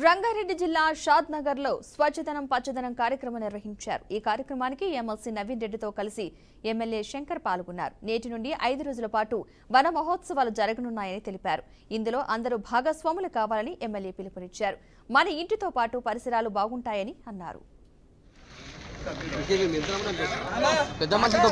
రంగారెడ్డి జిల్లా షాద్ నగర్ లో స్వచ్ఛదనం పచ్చదనం కార్యక్రమం నిర్వహించారు. ఈ కార్యక్రమానికి ఎమ్మెల్సీ నవీన్ రెడ్డితో కలిసి ఎమ్మెల్యే శంకర్ పాల్గొన్నారు. నేటి నుండి 5 రోజుల పాటు వన మహోత్సవాలు జరగనున్నాయని తెలిపారు. ఇందులో అందరూ భాగస్వాములు కావాలని ఎమ్మెల్యే పిలుపునిచ్చారు. మన ఇంటితో పాటు పరిసరాలు బాగుంటాయని అన్నారు. పెద్ద మనిషితో